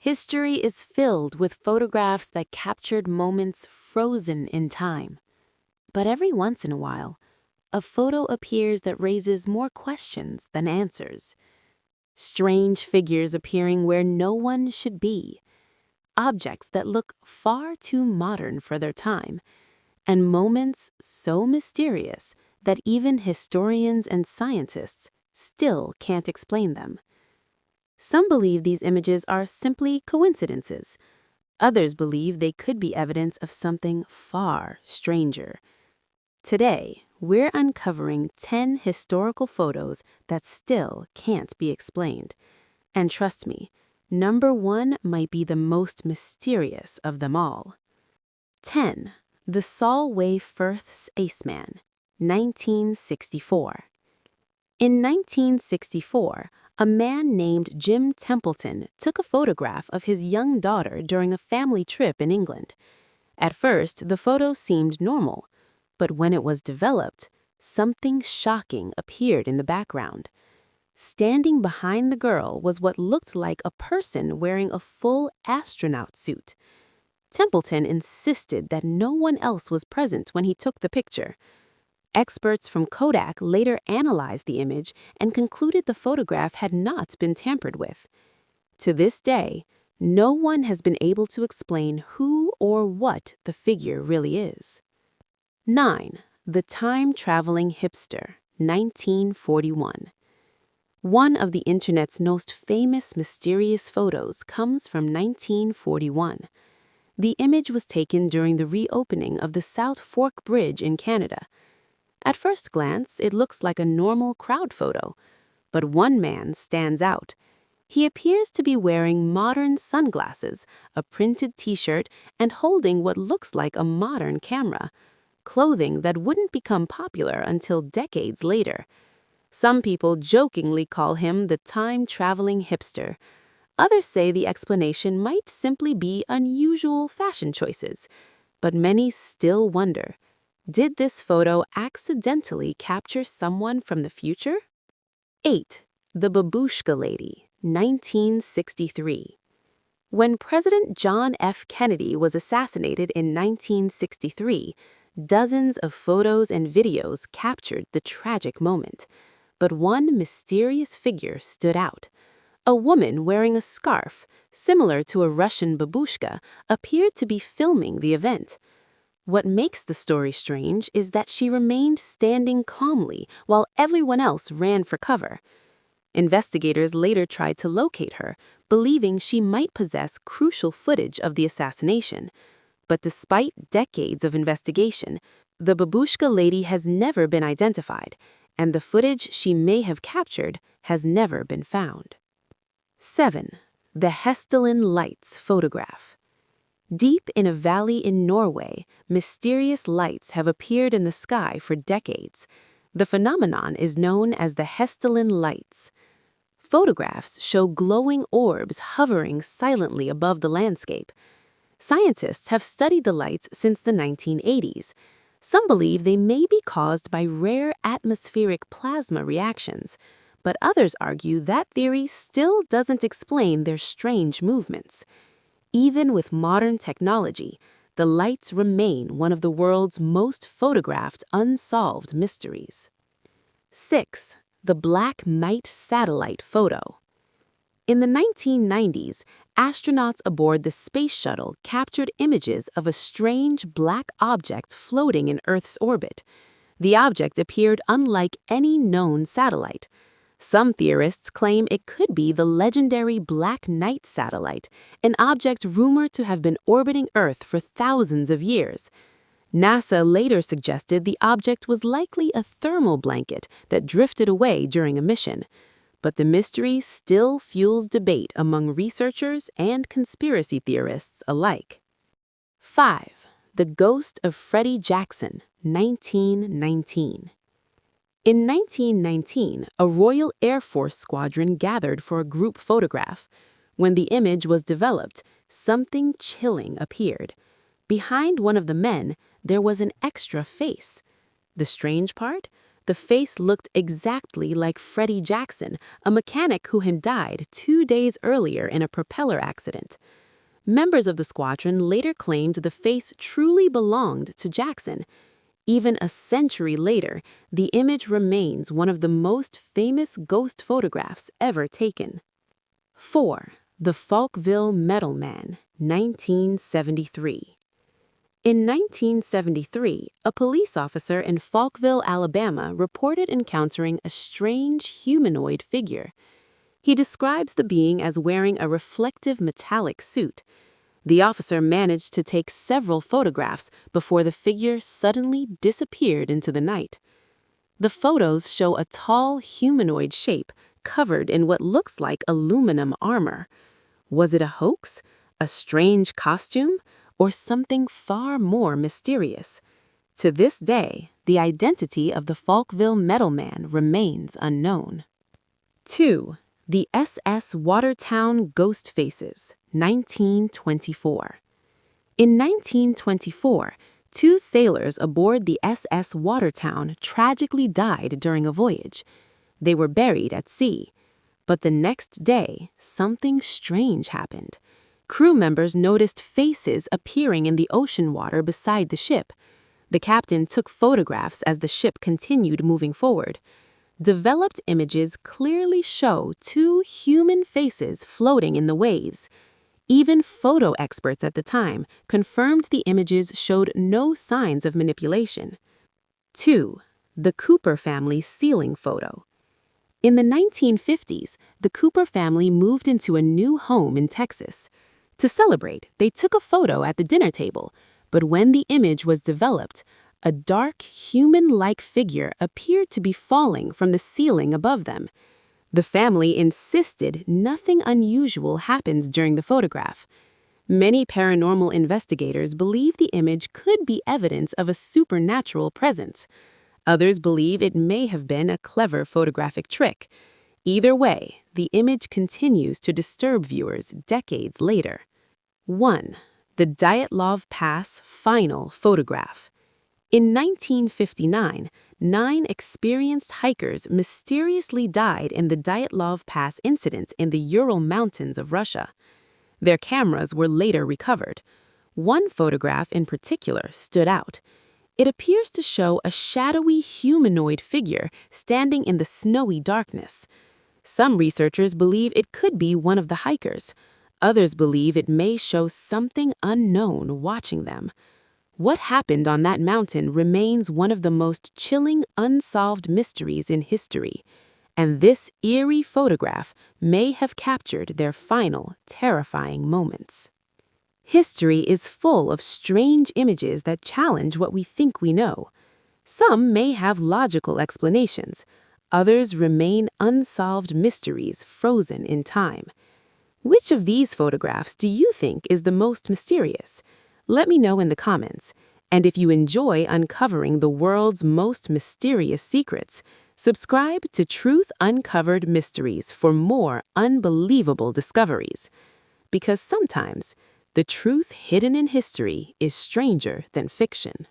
History is filled with photographs that captured moments frozen in time. But every once in a while, a photo appears that raises more questions than answers. Strange figures appearing where no one should be. Objects that look far too modern for their time. And moments so mysterious that even historians and scientists still can't explain them. Some believe these images are simply coincidences. Others believe they could be evidence of something far stranger. Today, we're uncovering 10 historical photos that still can't be explained. And trust me, number 1 might be the most mysterious of them all. 10. The Solway Firth's Aceman, 1964. In 1964, a man named Jim Templeton took a photograph of his young daughter during a family trip in England. At first, the photo seemed normal, but when it was developed, something shocking appeared in the background. Standing behind the girl was what looked like a person wearing a full astronaut suit. Templeton insisted that no one else was present when he took the picture. Experts from Kodak later analyzed the image and concluded the photograph had not been tampered with. To this day, no one has been able to explain who or what the figure really is. 9. The Time-Traveling Hipster, 1941. One of the Internet's most famous mysterious photos comes from 1941. The image was taken during the reopening of the South Fork Bridge in Canada. At first glance, it looks like a normal crowd photo, but one man stands out. He appears to be wearing modern sunglasses, a printed t-shirt, and holding what looks like a modern camera, clothing that wouldn't become popular until decades later. Some people jokingly call him the time-traveling hipster. Others say the explanation might simply be unusual fashion choices, but many still wonder, did this photo accidentally capture someone from the future? 8. The Babushka Lady, 1963. When President John F. Kennedy was assassinated in 1963, dozens of photos and videos captured the tragic moment. But one mysterious figure stood out. A woman wearing a scarf, similar to a Russian babushka, appeared to be filming the event. What makes the story strange is that she remained standing calmly while everyone else ran for cover. Investigators later tried to locate her, believing she might possess crucial footage of the assassination. But despite decades of investigation, the babushka lady has never been identified, and the footage she may have captured has never been found. 7. The Hestelin Lights Photograph. Deep in a valley in Norway, mysterious lights have appeared in the sky for decades. The phenomenon is known as the Hestelin Lights. Photographs show glowing orbs hovering silently above the landscape. Scientists have studied the lights since the 1980s. Some believe they may be caused by rare atmospheric plasma reactions, but others argue that theory still doesn't explain their strange movements. Even with modern technology, the lights remain one of the world's most photographed unsolved mysteries. 6. The Black Knight Satellite Photo. In the 1990s, astronauts aboard the space shuttle captured images of a strange black object floating in Earth's orbit. The object appeared unlike any known satellite. Some theorists claim it could be the legendary Black Knight satellite, an object rumored to have been orbiting Earth for thousands of years. NASA later suggested the object was likely a thermal blanket that drifted away during a mission. But the mystery still fuels debate among researchers and conspiracy theorists alike. 5. The Ghost of Freddie Jackson, 1919. In 1919, a Royal Air Force squadron gathered for a group photograph. When the image was developed, something chilling appeared. Behind one of the men, there was an extra face. The strange part? The face looked exactly like Freddie Jackson, a mechanic who had died 2 days earlier in a propeller accident. Members of the squadron later claimed the face truly belonged to Jackson. Even a century later, the image remains one of the most famous ghost photographs ever taken. 4. The Falkville Metal Man, 1973. In 1973, a police officer in Falkville, Alabama, reported encountering a strange humanoid figure. He describes the being as wearing a reflective metallic suit. The officer managed to take several photographs before the figure suddenly disappeared into the night. The photos show a tall humanoid shape covered in what looks like aluminum armor. Was it a hoax, a strange costume, or something far more mysterious? To this day, the identity of the Falkville Metal Man remains unknown. 2. The SS Watertown Ghost Faces, 1924. In 1924, 2 sailors aboard the SS Watertown tragically died during a voyage. They were buried at sea. But the next day, something strange happened. Crew members noticed faces appearing in the ocean water beside the ship. The captain took photographs as the ship continued moving forward. Developed images clearly show 2 human faces floating in the waves. Even photo experts at the time confirmed the images showed no signs of manipulation. 2. The Cooper family ceiling photo. In the 1950s, the Cooper family moved into a new home in Texas. To celebrate, they took a photo at the dinner table, but when the image was developed, a dark, human-like figure appeared to be falling from the ceiling above them. The family insisted nothing unusual happens during the photograph. Many paranormal investigators believe the image could be evidence of a supernatural presence. Others believe it may have been a clever photographic trick. Either way, the image continues to disturb viewers decades later. 1. The Dyatlov Pass final photograph. In 1959, 9 experienced hikers mysteriously died in the Dyatlov Pass incident in the Ural Mountains of Russia. Their cameras were later recovered. One photograph in particular stood out. It appears to show a shadowy humanoid figure standing in the snowy darkness. Some researchers believe it could be one of the hikers. Others believe it may show something unknown watching them. What happened on that mountain remains one of the most chilling unsolved mysteries in history, and this eerie photograph may have captured their final, terrifying moments. History is full of strange images that challenge what we think we know. Some may have logical explanations. Others remain unsolved mysteries frozen in time. Which of these photographs do you think is the most mysterious? Let me know in the comments. And if you enjoy uncovering the world's most mysterious secrets, subscribe to Truth Uncovered Mysteries for more unbelievable discoveries. Because sometimes, the truth hidden in history is stranger than fiction.